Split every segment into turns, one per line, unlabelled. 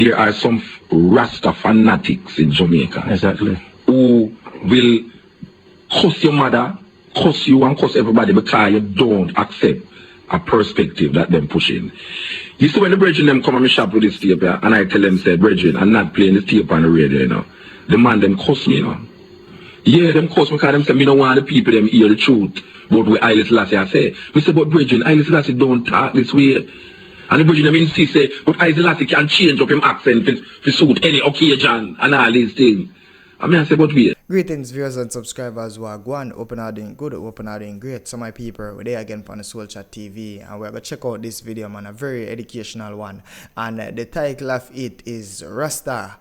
There are some Rasta fanatics in Jamaica.
Exactly.
Who will cuss your mother, cuss you and cuss everybody because you don't accept a perspective that them pushing. You see when the brethren them come and me shop with this tape here, and I tell them, say, brethren, I'm not playing this tape on the radio, you know. The man them cuss me, you know. Yeah, them cuss me because them say, me don't want the people them hear the truth. But with Haile Selassie I say, we say, but brethren, Haile Selassie don't talk this way. And the brethren them insist, say, but Haile Selassie can change up him accent to suit any occasion and all these things. I mean, I say, but wait.
Greetings, viewers and subscribers who are going open out doing good, open out doing great. So my people, we're there again on the Soul Chat TV, and we're going to check out this video, man, a very educational one. And the title of it is Rasta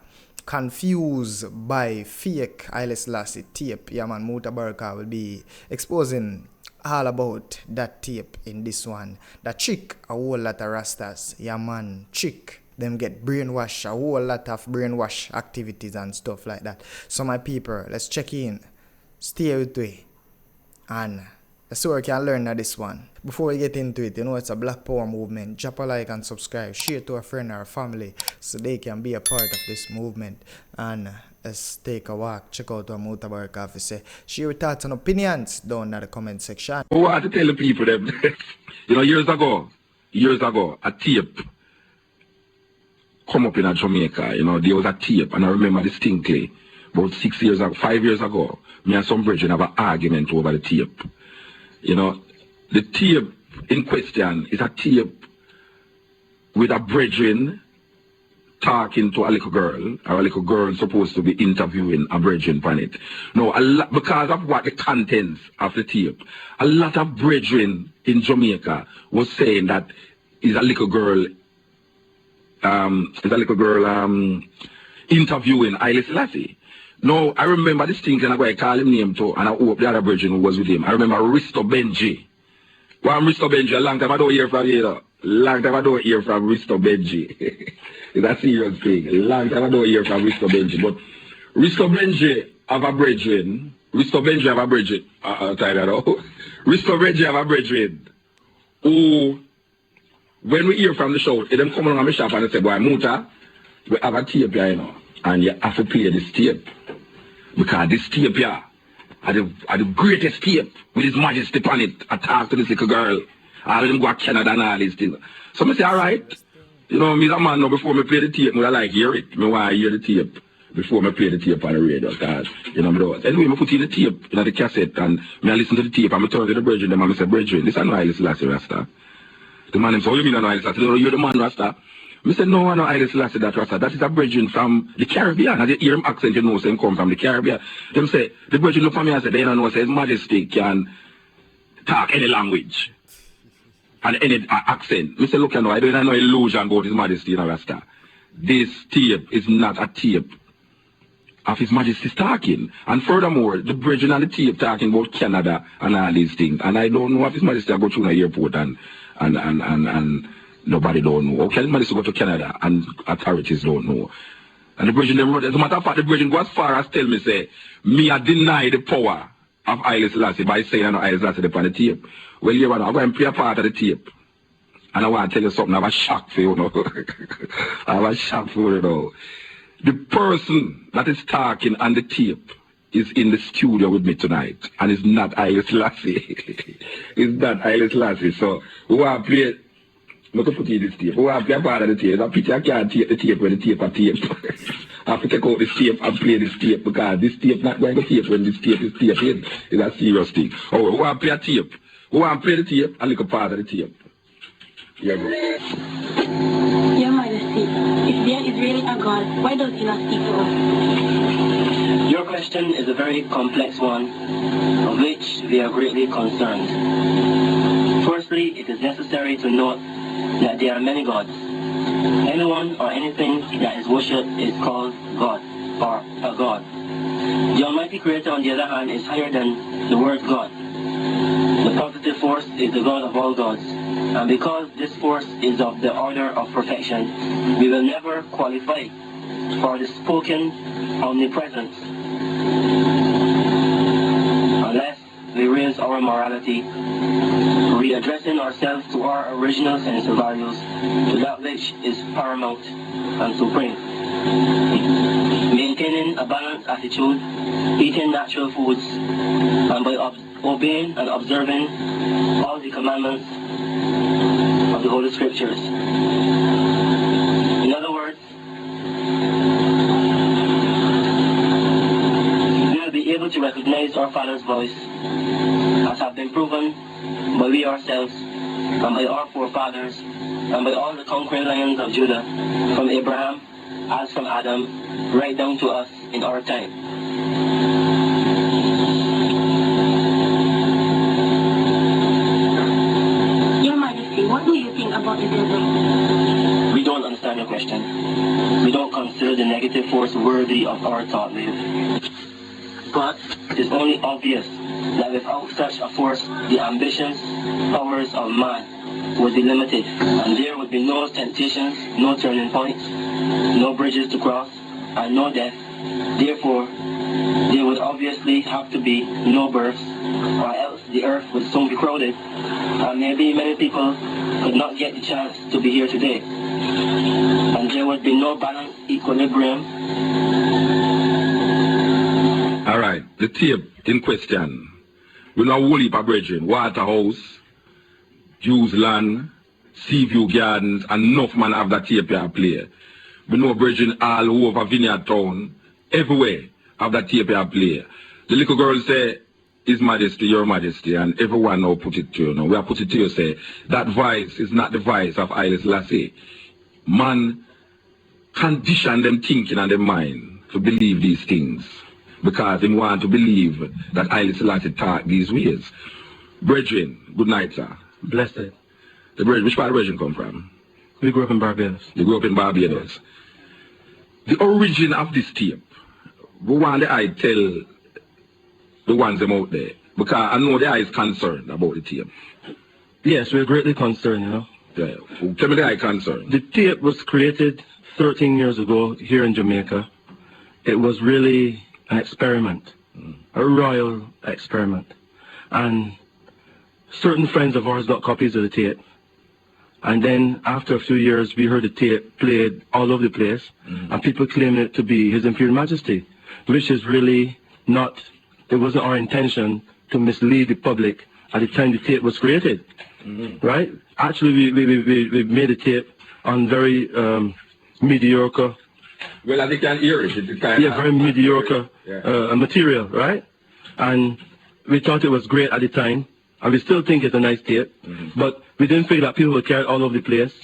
Confused by Fake Haile Selassie Tape. Yeah, man, Mutabaruka will be exposing all about that tape in this one. That trick a whole lot of Rastas. Yeah, man, trick. Them get brainwash, a whole lot of brainwash activities and stuff like that. So my people, let's check in, stay with me, and let's see where we can learn that this one. Before we get into it, you know it's a Black Power movement. Drop a like and subscribe, share to a friend or a family so they can be a part of this movement. And let's take a walk, check out what Mutabaruka have to say. Share your thoughts and opinions down in the comment section.
I want to tell the people them, you know, years ago, a tape come up in Jamaica, you know, there was a tape, and I remember distinctly, about 5 years ago, me and some brethren have an argument over the tape. You know, the tape in question is a tape with a brethren talking to a little girl, or a little girl supposed to be interviewing a brethren on it. Now, because of what the contents of the tape, a lot of brethren in Jamaica was saying that is a little girl interviewing Haile Selassie. No, I remember this thing, and I call him name too, and I hope the other brethren who was with him. I remember Risto Benji. Well, Risto Benji, a long time I don't hear from you, though. Long time I don't hear from Risto Benji. It's a serious thing. A long time I don't hear from Risto Benji. But Risto Benji have a brethren. Risto Benji have a brethren. Risto Benji have a brethren who, when we hear from the show, they them come around my shop and they say, boy, Muta, we have a tape here, you know, and you have to play this tape. Because this tape here are the greatest tape with His Majesty on it. I talk to this little girl. All of them go to Canada and all these things. So I say, all right. You know, me a man now, before me play the tape, I like hear it. I want to hear the tape before I play the tape on the radio. Because, you know, anyway, I put in the tape, in the cassette, and I listen to the tape, and I turn to the brethren, and I say, brethren, this is not Haile Selassie Rasta. The man himself, you mean I know Haile Selassie? You're the man Rasta. I said, no, I know Haile Selassie that Rasta. That is a brethren from the Caribbean. As you hear him accent, you know, say him come from the Caribbean. Them say, the brethren look for me and say, they don't know, say His Majesty can talk any language and any accent. I say, look, you know, I don't know illusion about His Majesty in Rasta. This tape is not a tape of His Majesty's talking. And furthermore, the brethren on the tape talking about Canada and all these things. And I don't know if His Majesty go through the airport and nobody don't know. Okay, His Majesty go to Canada and authorities don't know. And the brethren, as a matter of fact, the brethren go as far as tell me, say, me I deny the power of Haile Selassie by saying I know Haile Selassie upon the tape. Well, you know, I'm going to play a part of the tape. And I want to tell you something, I have a shock for you, know. I have a shock for you, know. The person that is talking on the tape is in the studio with me tonight. And it's not Haile Selassie. It's not Haile Selassie. So, we want to play, look at this tape. We want to play a part of the tape. I pity I can't take the tape when the tape are tape. I have to take out this tape and play this tape because this tape not going to tape when this tape is tape in. It's a serious thing. Oh, we want to play a tape. We want to play the tape and look a part of the tape. Here we go.
Your Majesty, if there is really a God, why does He not speak to us?
Your question is a very complex one, of which we are greatly concerned. Firstly, it is necessary to note that there are many gods. Anyone or anything that is worshipped is called God, or a God. The Almighty Creator, on the other hand, is higher than the word God. The positive force is the God of all gods. And because this force is of the order of perfection, we will never qualify for the spoken omnipresence unless we really against our morality, readdressing ourselves to our original sense of values, to that which is paramount and supreme. Maintaining a balanced attitude, eating natural foods, and by obeying and observing all the commandments of the Holy Scriptures. In other words, we will be able to recognize our Father's voice, as have been proven by we ourselves, and by our forefathers, and by all the conquering lions of Judah, from Abraham, as from Adam, right down to us in our time.
Your Majesty, what do you think about the devil?
We don't understand your question. We don't consider the negative force worthy of our thought wave. But it is only obvious that without such a force, the ambitions, powers of man would be limited, and there would be no temptations, no turning points, no bridges to cross, and no death. Therefore, there would obviously have to be no births, or else the earth would soon be crowded, and maybe many people could not get the chance to be here today. And there would be no balanced equilibrium.
All right, the tape in question. We know whole heap of brethren, Waterhouse, Jews Land, Seaview Gardens, and enough man have that tape here play. We know brethren all over Vineyard Town, everywhere have that tape here play. The little girl say, His Majesty, Your Majesty, and everyone now put it to you. Now we have put it to you, say, that voice is not the voice of Haile Selassie. Man condition them thinking and them mind to believe these things, because they want to believe that Haile Selassie taught these ways. Brethren, good night, sir.
Blessed.
The brethren, which part of the brethren come from?
We grew up in Barbados.
You grew up in Barbados. The origin of this tape, we want the eye tell the ones them out there, because I know the eye is concerned about the tape.
Yes, we're greatly concerned, you know.
Yeah. Tell me the eye concerned.
The tape was created 13 years ago here in Jamaica. It was really an experiment, a royal experiment. And certain friends of ours got copies of the tape. And then after a few years, we heard the tape played all over the place, and people claimed it to be His Imperial Majesty, which is really not, it wasn't our intention to mislead the public at the time the tape was created, right? Actually, we made the tape on very mediocre.
Well, as you can hear it, it's kind
of very mediocre material, right? And we thought it was great at the time, and we still think it's a nice tape, but we didn't figure that people would carry it all over the place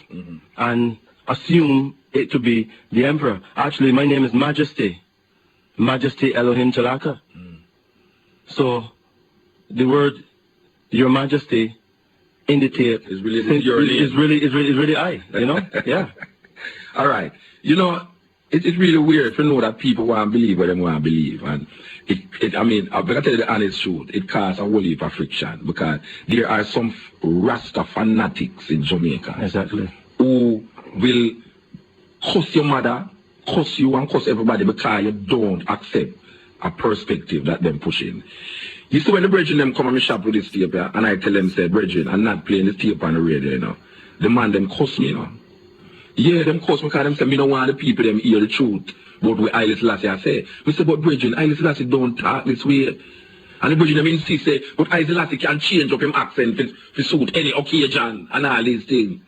and assume it to be the Emperor. Actually, my name is Majesty, Majesty Elohim Chalaka. So the word Your Majesty in the tape is really I, you know? Yeah.
All right. You know, it's really weird to know that people want to believe what they want to believe. And I mean, I'm going to tell you the honest truth. It causes a whole heap of friction, because there are some Rasta fanatics in Jamaica.
Exactly.
Who will cuss your mother, cuss you, and cuss everybody because you don't accept a perspective that them pushing. You see, when the brethren them come and shop with this tape, and I tell them, say, brethren, I'm not playing this tape on the radio, you know. The man them cuss me, you know. Yeah, them cuss me because them say, me don't want the people them hear the truth about what Haile Selassie I say. We say, but brethren, Haile Selassie don't talk this way. And the brethren them insist, say, but Haile Selassie can change up him accent to suit any occasion and all these things.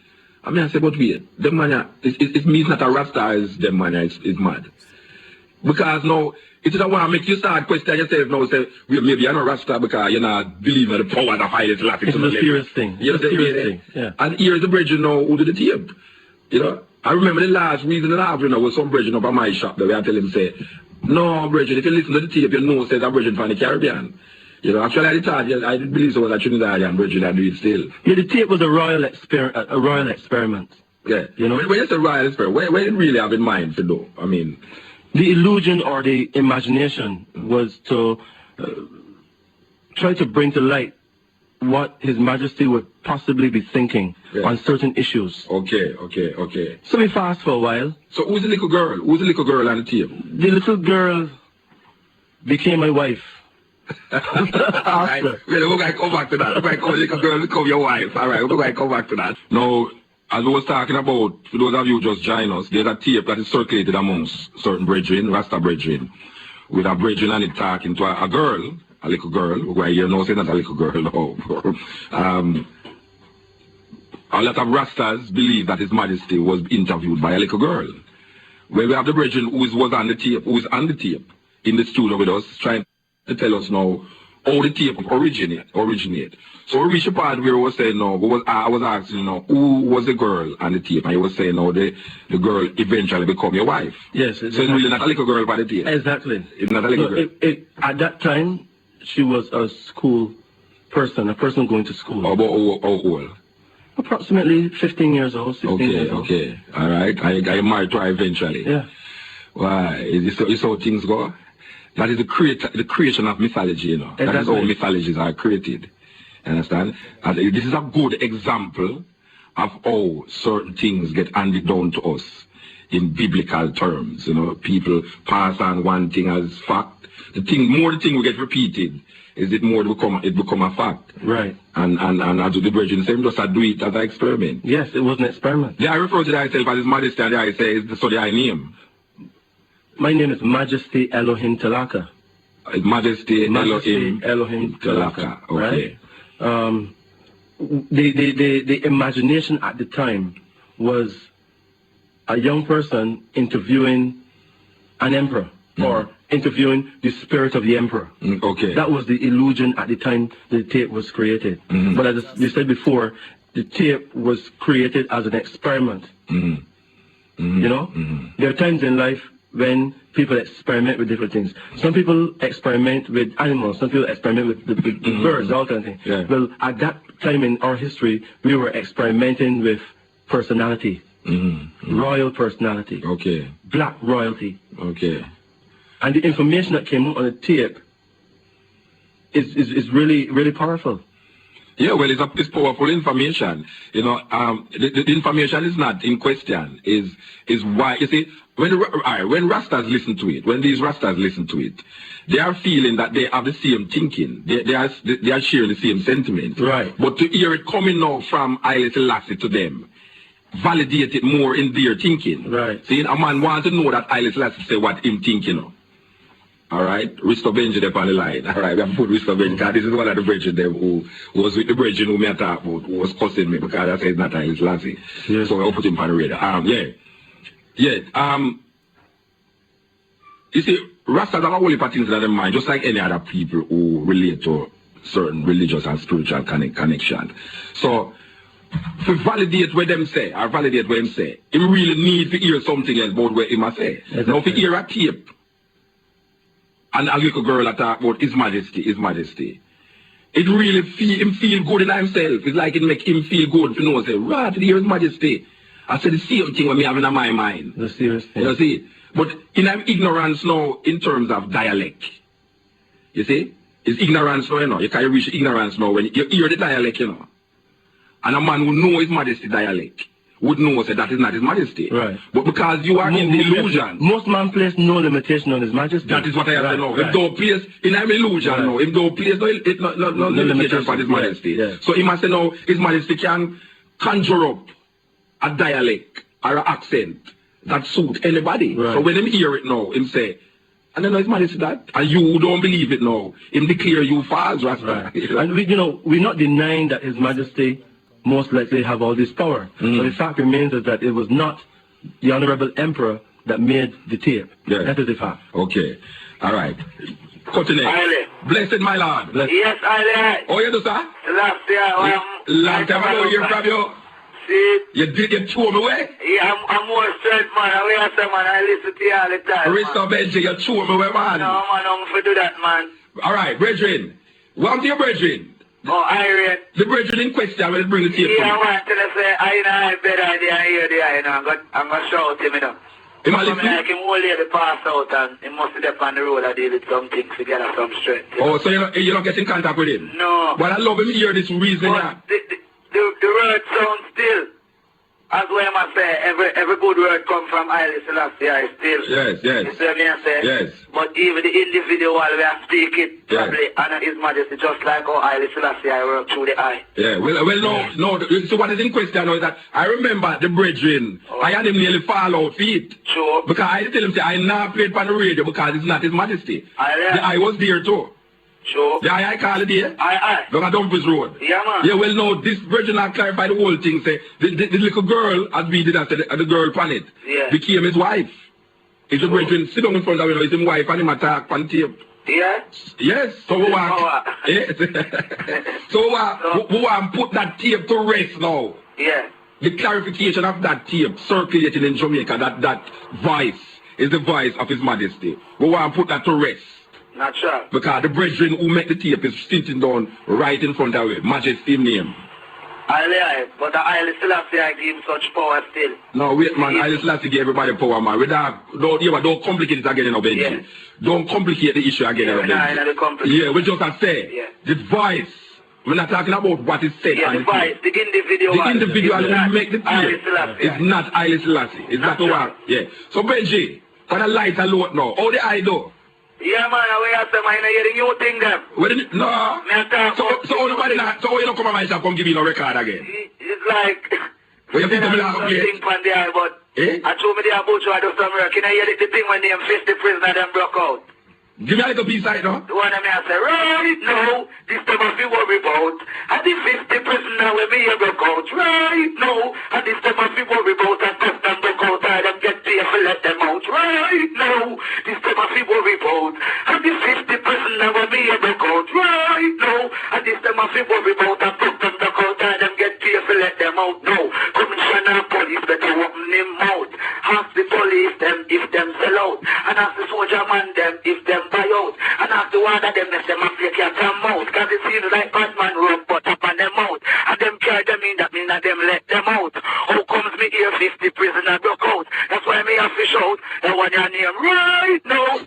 I mean, I say, but wait, them man, it means not a Rasta, is them man, it's mad. Because now, it doesn't want to make you start questioning yourself now, say, well, maybe you're not Rasta because you're not believing in the power of Haile Selassie.
It's a serious thing.
It's a serious thing, yeah. And here's the brethren now who did the tape. You know, I remember the last reason and a half, you know, with some brethren up at my shop that I tell him, say, no, brethren, if you listen to the tape, you know, says a brethren from the Caribbean. You know, actually, I didn't believe so was a Trinidadian brethren, I do it still.
Yeah, the tape was a royal experiment.
Yeah.
You know,
when you say royal experiment, what did it really have in mind to do? I mean,
the illusion or the imagination was to try to bring to light what His Majesty would possibly be thinking on certain issues.
Okay.
So we fast for a while.
So who's the little girl? Who's the little girl on the tape?
The little girl became my wife
Alright, well, we're going to come back to that. We're going to call little girl become your wife. Alright, we're going to come back to that. Now, as we was talking about, for those of you who just join us, there's a tape that is circulated amongst certain brethren, Rasta brethren, with a brethren and it talking to a girl, a little girl, who I hear now say not a little girl, no. A lot of Rastas believe that His Majesty was interviewed by a little girl. Well, we have the brethren who was on the tape, in the studio with us, trying to tell us now how the tape originate. So we reached a part where we were saying, no, I was asking, who was the girl on the tape? And he was saying, no, the girl eventually become your wife.
Yes.
So it's really not a little girl by the tape.
Exactly.
It's not a little girl.
At that time, she was a school person, a person going to school.
How old?
Approximately 15 years old, 16 years old.
Okay. All right. I married to her eventually.
Yeah.
Why? Is how things go? That is the creation of mythology, Exactly. That is how mythologies are created. Understand? And this is a good example of how certain things get handed down to us in biblical terms. People pass on one thing as fact. The thing will get repeated. Is it more it become a fact?
Right.
And as the brethren say, just do it as an experiment.
Yes, it was an experiment.
Yeah, I refer to myself as His Majesty, and I say, so the I name.
My name is Majesty Elohim Talaka.
Majesty Elohim
Talaka.
Okay.
Right? The imagination at the time was a young person interviewing an emperor, or interviewing the spirit of the emperor.
Okay.
That was the illusion at the time the tape was created. But as you said before, the tape was created as an experiment. There are times in life when people experiment with different things. Some people experiment with animals, some people experiment with birds, all kinds of things.
Yeah.
Well, at that time in our history, we were experimenting with personality. Royal personality.
Okay.
Black royalty.
Okay.
And the information that came out on the tape is really, really powerful.
Yeah, well, it's powerful information. The information is not in question. Is why, you see, when Rastas listen to it, when these Rastas listen to it, they are feeling that they have the same thinking. They are sharing the same sentiment.
Right.
But to hear it coming now from Haile Selassie to them, validate it more in their thinking.
Right.
See, a man wants to know that Haile Selassie say what him thinking of. All right, Risto Benji there on the line. All right, we have put Risto Benji, because this is one of the brethren there who was with the brethren who me talk about, who was cussing me because I said it's not Haile Selassie.
Yes.
So I put him on the radar. You see, Rastas have a whole heap of things in their mind, just like any other people who relate to certain religious and spiritual connection. So, to validate what them say, or validate what him say, he really need to hear something else about what him say.
Exactly.
Now, if he hear a tape, and a little girl that talk about His Majesty, it really feel good in himself. It's like it make him feel good to know, say, right, hear His Majesty. I said the same thing when me having in my mind.
The serious thing.
You see? But in ignorance now, in terms of dialect, you see? It's ignorance now, You can't reach ignorance now when you hear the dialect, And a man who know His Majesty dialect would know that is not His Majesty.
Right.
But because you are in the illusion.
Most man place no limitation on His Majesty.
That is what I have to know.
Right.
If don't place in an illusion now, if don't place no limitation for His Majesty.
Yeah.
So he must say now His Majesty can conjure up a dialect or an accent that suit anybody.
Right.
So when him hear it now, him say, and then His Majesty that, and you don't believe it now, him declare you false, Rasta.
Right. And we're not denying that His Majesty most likely have all this power. But the fact remains is that it was not the Honorable Emperor that made the tape.
Yeah.
That is the fact.
Okay. All right. Continue. Blessed, my Lord.
Blessed.
Yes, I
Oh, you do, sir?
last year.
Long time ago, hear from you.
See?
You threw me away?
Yeah, I'm more straight, man. I listen to you all the time.
Risto Benji, you threw me away, man.
No, man, I'm for do that, man.
All right, brethren. Welcome to your brethren.
Oh, Irene.
The brethren in question will bring the tape.
Yeah, I want to say, I better idea here, I'm going to shout him,
Him a
I
listen?
like him all day to pass out, and he must be up on the road and deal with some things to get some strength.
Oh, so you're not getting contact with him?
No.
Well, I love him hear this reason.
But the word sounds still. as well I say, every good word come from Haile Selassie still.
Yes, yes.
You see what I say?
Yes.
But even the individual we are speaking, probably honor His Majesty, just like how Haile Selassie work through the eye.
Yeah, well, no. So what is in question now is that I remember the brethren, I had him nearly fall out feet.
Sure.
Because I tell him, say, I now played on the radio because it's not His Majesty. I was there too.
Sure.
The I call it here. Look at Dumfries Road.
Yeah, man.
Yeah, well, no, this virgin I clarify the whole thing. Say, the little girl, as we did after the girl planet, became his wife. It's a virgin sit down in front of him, it's his wife, and him attack on tape.
Yeah?
Yes, so we want, yes. So we want to put that tape to rest now.
Yeah.
The clarification of that tape circulating in Jamaica, that voice is the voice of His Majesty. We want to put that to rest.
Not sure.
Because the brethren who make the tape is sitting down right in front of it. Majesty name.
But the Haile Selassie give him such power still.
No, wait, man. Haile Selassie give everybody power, man. Don't complicate it again, you know, Benji.
Yeah.
Don't complicate the issue again, you know, Benji. Yeah, we just say, the voice. We're not talking about what is said.
Yeah, the voice, the individual.
The individual who make the tape.
It's
not Haile Selassie. It's not the one. Yeah. So, Benji, for the light alone now, how the eye do?
Yeah, man, I have some mind hear the new thing them.
No. So nobody not, so you don't come on my shop come give you no record again.
It's like
well, you think I'm not
something from there, but I told me they are both trying to do some work. Can I hear the thing when they fist the prisoner them broke out?
Give me a little piece right now.
The one of me I say, right now, this time I feel worry about. And the 50 prisoner when me here broke out. Right now, and this time I feel worry about. And custom broke out, I them get paid for let them out. Right now, this time I feel worry about. And the 50 prisoner when me here broke out. Right now, and this time I feel worry about. And custom broke out, I them get paid for let them out. No, commissioner police better open them mouth. Ask the police them if them sell out. And ask the soldier man them if them buy out. And ask the one of them if them have to cat and mouse. Cause it seems like Batman rub butt up on them mouth. And them carry them in, that mean that them let them out. How comes me here 50 prisoner broke out? That's why me have to shout. That one your name right now.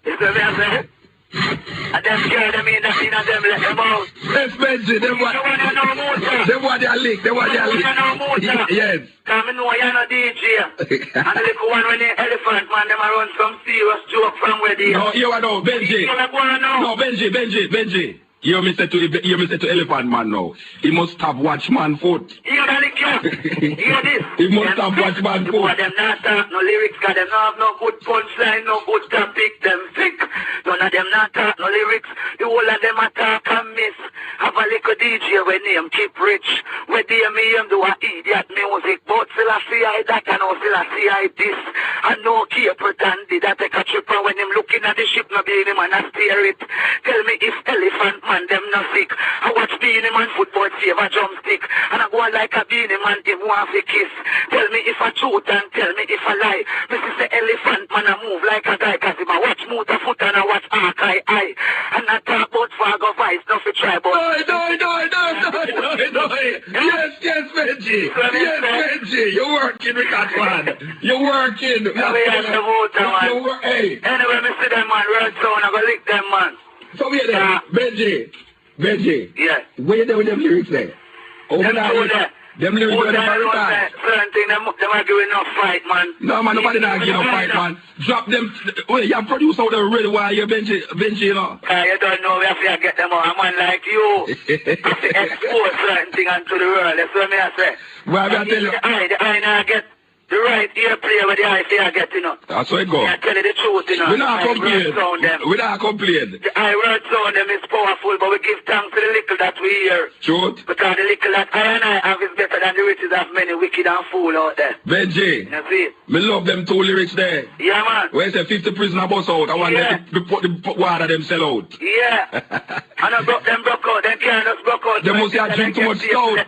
Is the way I say? And them carry them in, that mean that them let them out.
Yes, Benji, them what they are leak, Yes.
Cause me know you're not DJ. And the little one when the elephant man, them a run some serious joke from where they
No, you are no, Benji. No, Benji. You me say to elephant man now. He must have watchman foot.
Hear this.
He must have watchman foot.
Them not talk no lyrics, cause them not have no good punchline, no good topic, them sick. None of them not talk no lyrics. The whole of them attack and miss. Have a little DJ when name keep rich. Where they me him do a idiot music. But Selassie I that and no Selassie I this. And no keep pretended that take a trip and when him looking at the ship no be him and I steer it. Tell me if elephant man them no sick. I watch Beanie Man football save a drumstick. And I go like a Beanie Man him want to kiss. Tell me if I truth and tell me if I lie. This is the elephant man I move like a guy. Cause him I watch Mutabaruka and I watch Arkai eye. And I talk about Fargo Vice, nothing try but
No. Yes, Benji. Yes, Benji. You're working with that man. You're working. Hey.
Anyway, me see them man, red zone, I go lick them man.
So wait there, Benji.
Yeah.
Where you there with them lyrics there? Them lyrics are the
certain thing, them are giving no fight, man.
No, man, nobody not giving no fight, man. Drop them. Wait, you produce out the real while you Benji, you know.
You don't know, we have to get them out. A man like you. Expose certain thing onto the world, that's what I say.
Well, I tell you.
The eye now get the right ear play with the eye fair get, you know.
That's how it goes.
I tell you the truth, you know.
We not complain.
The eye word sound them is powerful, but we give thanks to the little that we hear.
Truth.
Because the little that I and I have is better than the riches of many wicked and fool out there.
Benji.
You see?
Me love them two lyrics there.
Yeah, man.
Where you say 50 prisoner bus out, I want them to put the water them sell out.
Yeah. And I broke them broke out, them can't just broke out.
They must have drink too much stout.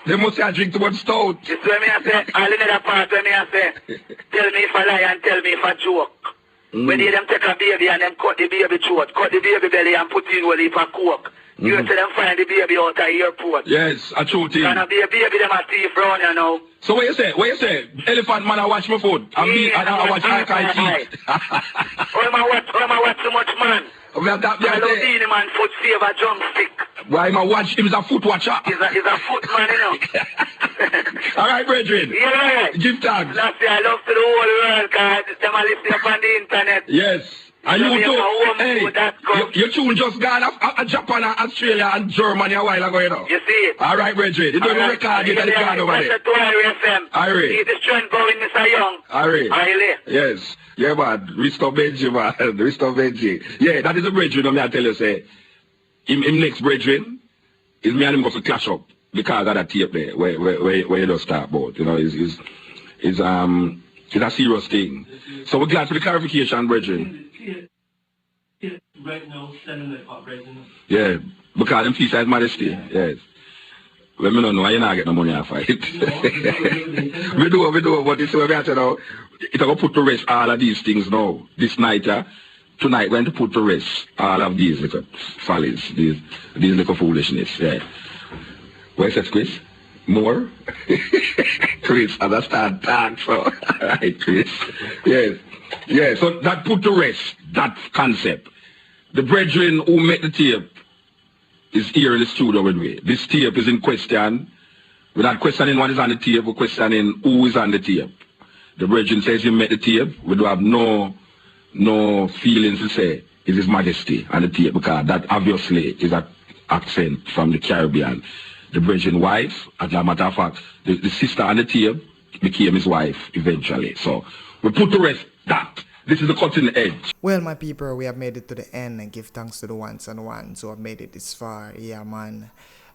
They must have drink too much stout.
You see what I say? I'll in that part when I say, tell me if I lie and tell me if I joke. When they them take a baby and them cut the baby throat, cut the baby belly and put in a heap of coke. You see them find the baby out of airport.
Yes, a true thing.
And a baby them a thief round you know.
So what you say? Elephant man I watch my food. I watch Arkai eat.
How am I watch so much man?
I love
Beanie Man foot save a drumstick.
Why am I watch? Him is a foot watcher.
He's a footman, you know.
All right, brethren.
Yeah.
Give thanks.
Last year, I love to the whole world, because them are listening on the internet.
Yes. And you too. Hey, your tune just gone off Japan and Australia and Germany a while ago, you know.
You see it.
All right, brethren. You don't record it and it's gone over there.
That's a FM.
All right.
See the strength going, Mr. Young.
All right.
Really?
Yes. Yeah, man. Restore Benji, man. Restore Benji. Yeah, that is a brethren, I tell you, say. Him next brethren is me and him going to clash up because of that tape there where you don't start about. You know, it's a serious thing. So we're glad for the clarification, brethren.
Right now, standing like up right now.
Yeah, because them feast as majesty. Yes. Let me know why you not get no money off it. we do, but this is what we have to know. It's going to put to rest all of these things now. This night, tonight, we're going to put to rest all of these little follies, these little foolishness. Yeah. Where's that, Chris? More? Chris, as I start talking, so. All right, Chris. Yes. Yeah, so that put to rest, that concept. The brethren who make the tape is here in the studio with me. This tape is in question. We're not questioning what is on the tape, we're questioning who is on the tape. The brethren says he made the tape. We do have no feelings to say is His Majesty on the tape, because that obviously is an accent from the Caribbean. The brethren wife, as a matter of fact, the sister on the tape became his wife eventually. So we put to rest that. This is the cutting edge.
Well, my people, we have made it to the end, and give thanks to the ones and ones who have made it this far. Yeah, man.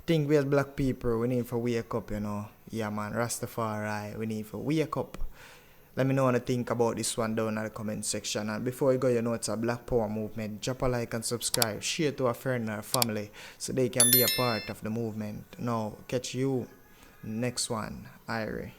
Think we as black people, we need to wake up, you know. Yeah, man. Rastafari, we need to wake up. Let me know what you think about this one down in the comment section. And before you go, you know it's a Black Power movement. Drop a like and subscribe. Share to a friend or family so they can be a part of the movement. Now, catch you next one. Irie.